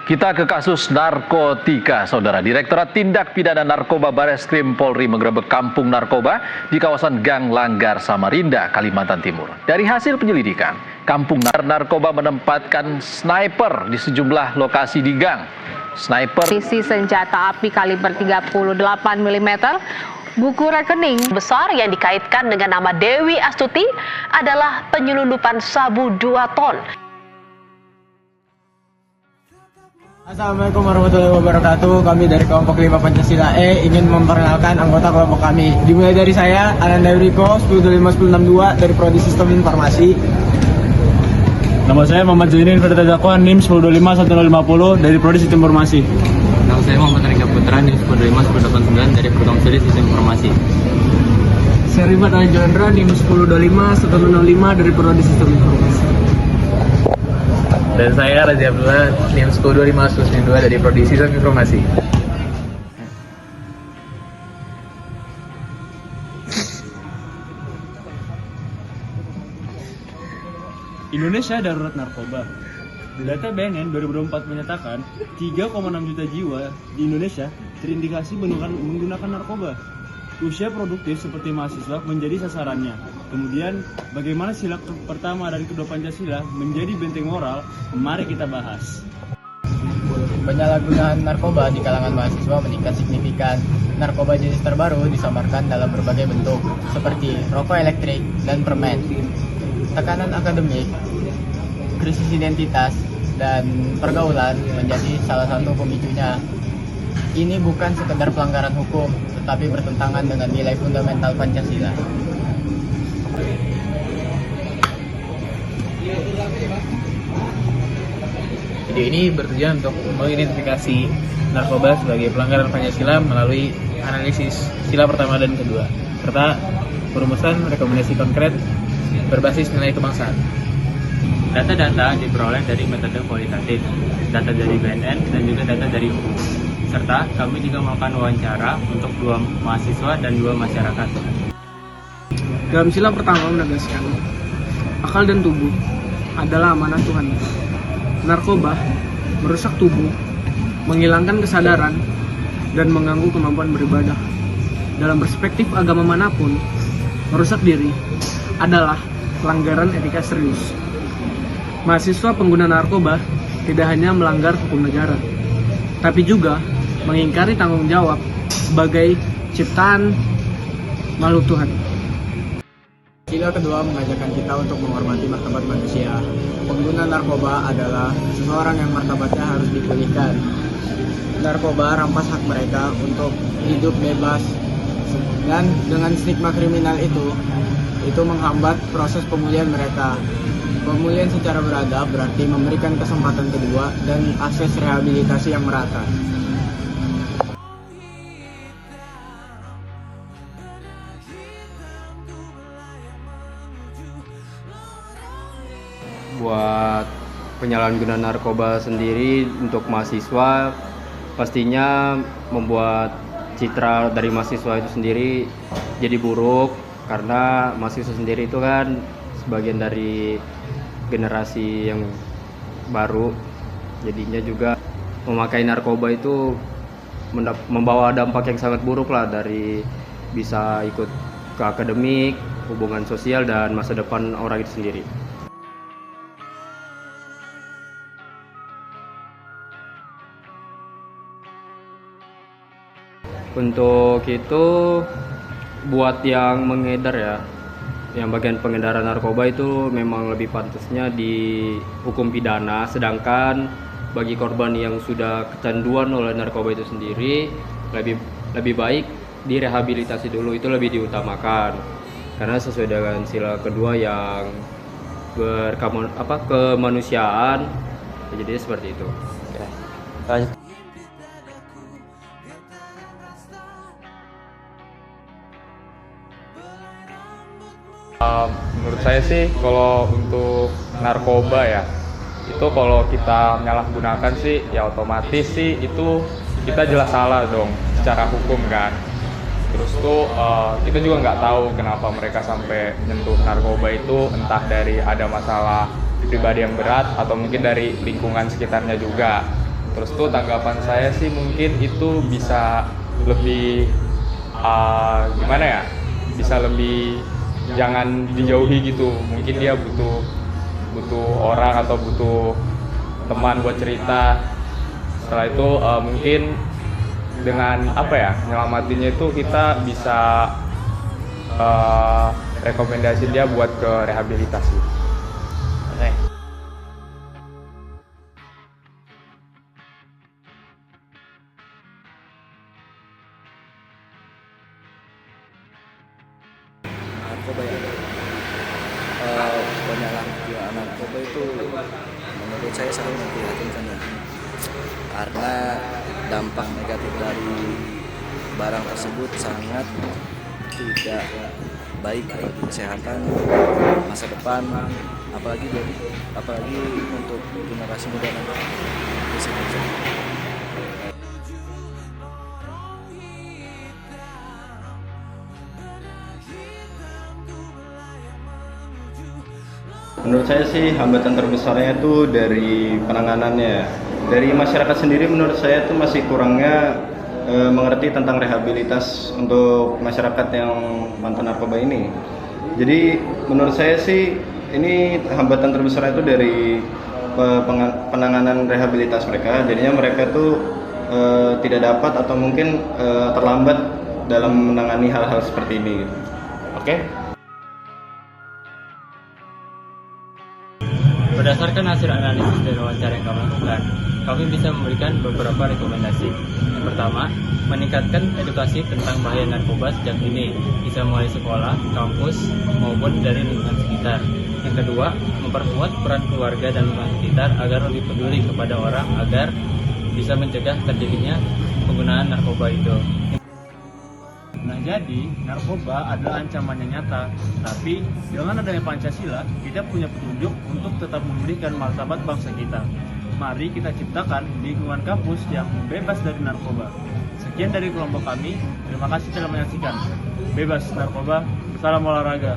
Kita ke kasus narkotika, Saudara. Direktorat Tindak Pidana Narkoba Bareskrim Polri menggerebek kampung narkoba di kawasan Gang Langgar, Samarinda, Kalimantan Timur. Dari hasil penyelidikan, kampung narkoba menempatkan sniper di sejumlah lokasi di gang. Sniper isi senjata api kaliber 38 mm, buku rekening besar yang dikaitkan dengan nama Dewi Astuti adalah penyelundupan sabu 2 ton. Assalamualaikum warahmatullahi wabarakatuh. Kami dari kelompok 5 Pancasila E ingin memperkenalkan anggota kelompok kami. Dimulai dari saya, Ananda Euriko, 105-162 dari Prodi Sistem Informasi. Nama saya Muhammad Zainin Ferdinand Zakwan, NIM 125-1050 dari Prodi Sistem Informasi. Nama saya Muhammad Rika Putra, NIM 125-1089 dari Program Studi Sistem Informasi. Saya Rimat Alejandra, NIM 125-1105 dari Prodi Sistem Informasi. Dan saya Razi Abdullah, NIM 125-192 dari Prodi Sistem Informasi. Indonesia darurat narkoba. Data BNN 2024 menyatakan 3,6 juta jiwa di Indonesia terindikasi menggunakan narkoba. Usia produktif seperti mahasiswa menjadi sasarannya. Kemudian, bagaimana sila pertama dan kedua Pancasila menjadi benteng moral? Mari kita bahas. Penyalahgunaan narkoba di kalangan mahasiswa meningkat signifikan. Narkoba jenis terbaru disamarkan dalam berbagai bentuk, seperti rokok elektrik dan permen. Tekanan akademik, krisis identitas, dan pergaulan menjadi salah satu pemicunya. Ini bukan sekedar pelanggaran hukum, tetapi bertentangan dengan nilai fundamental Pancasila. Video ini bertujuan untuk mengidentifikasi narkoba sebagai pelanggaran Pancasila melalui analisis sila pertama dan kedua, serta perumusan rekomendasi konkret berbasis nilai kebangsaan. Data-data diperoleh dari metode kualitatif, data dari BNN dan juga data dari UU. Serta kami juga melakukan wawancara untuk 2 mahasiswa dan 2 masyarakat. Dalam sila pertama menegaskan, akal dan tubuh adalah amanah Tuhan. Narkoba merusak tubuh, menghilangkan kesadaran, dan mengganggu kemampuan beribadah. Dalam perspektif agama manapun, merusak diri adalah pelanggaran etika serius. Mahasiswa pengguna narkoba tidak hanya melanggar hukum negara, tapi juga mengingkari tanggung jawab sebagai ciptaan makhluk Tuhan. Sila kedua mengajarkan kita untuk menghormati martabat manusia. Pengguna narkoba adalah seseorang yang martabatnya harus dipulihkan. Narkoba rampas hak mereka untuk hidup bebas, dan dengan stigma kriminal itu menghambat proses pemulihan mereka. Pemulihan secara beradab berarti memberikan kesempatan kedua dan akses rehabilitasi yang merata. Buat penyalahgunaan narkoba sendiri untuk mahasiswa pastinya membuat citra dari mahasiswa itu sendiri jadi buruk, karena mahasiswa sendiri itu kan sebagian dari generasi yang baru, jadinya juga memakai narkoba itu membawa dampak yang sangat buruk lah, dari bisa ikut ke akademik, hubungan sosial, dan masa depan orang itu sendiri. Untuk itu, buat yang mengedar ya, yang bagian pengedaran narkoba itu memang lebih pantasnya dihukum pidana, sedangkan bagi korban yang sudah kecanduan oleh narkoba itu sendiri lebih baik direhabilitasi dulu, itu lebih diutamakan, karena sesuai dengan sila kedua yang kemanusiaan, jadi seperti itu. Oke. Lanjut. Menurut saya sih kalau untuk narkoba ya, itu kalau kita menyalahgunakan sih ya otomatis sih itu kita jelas salah dong secara hukum kan. Terus tuh kita juga nggak tahu kenapa mereka sampai menyentuh narkoba itu, entah dari ada masalah pribadi yang berat atau mungkin dari lingkungan sekitarnya juga. Terus tuh tanggapan saya sih mungkin itu bisa lebih gimana ya? Bisa lebih jangan dijauhi gitu. Mungkin dia butuh orang atau butuh teman buat cerita. Setelah itu mungkin dengan nyelamatinnya itu kita bisa rekomendasi dia buat ke rehabilitasi. Oke. Narkoba ya, penyalahgunaan narkoba itu menurut saya sangat memprihatinkan ya, karena dampak negatif dari barang tersebut sangat tidak baik bagi kesehatan masa depan, apalagi untuk generasi muda nanti. Menurut saya sih hambatan terbesarnya itu dari penanganannya. Dari masyarakat sendiri menurut saya itu masih kurangnya mengerti tentang rehabilitas untuk masyarakat yang mantan narkoba ini. Jadi menurut saya sih ini hambatan terbesar itu dari penanganan rehabilitas mereka. Jadinya mereka itu tidak dapat atau mungkin terlambat dalam menangani hal-hal seperti ini. Oke. Berdasarkan hasil analisis dan wawancara yang kami lakukan, kami bisa memberikan beberapa rekomendasi. Yang pertama, meningkatkan edukasi tentang bahaya narkoba sejak dini, bisa mulai sekolah, kampus, maupun dari lingkungan sekitar. Yang kedua, memperkuat peran keluarga dan lingkungan sekitar agar lebih peduli kepada orang agar bisa mencegah terjadinya penggunaan narkoba itu. Nah, jadi narkoba adalah ancamannya nyata, tapi dengan adanya Pancasila, kita punya petunjuk untuk tetap memberikan martabat bangsa kita. Mari kita ciptakan lingkungan kampus yang bebas dari narkoba. Sekian dari kelompok kami, terima kasih telah menyaksikan. Bebas narkoba, salam olahraga.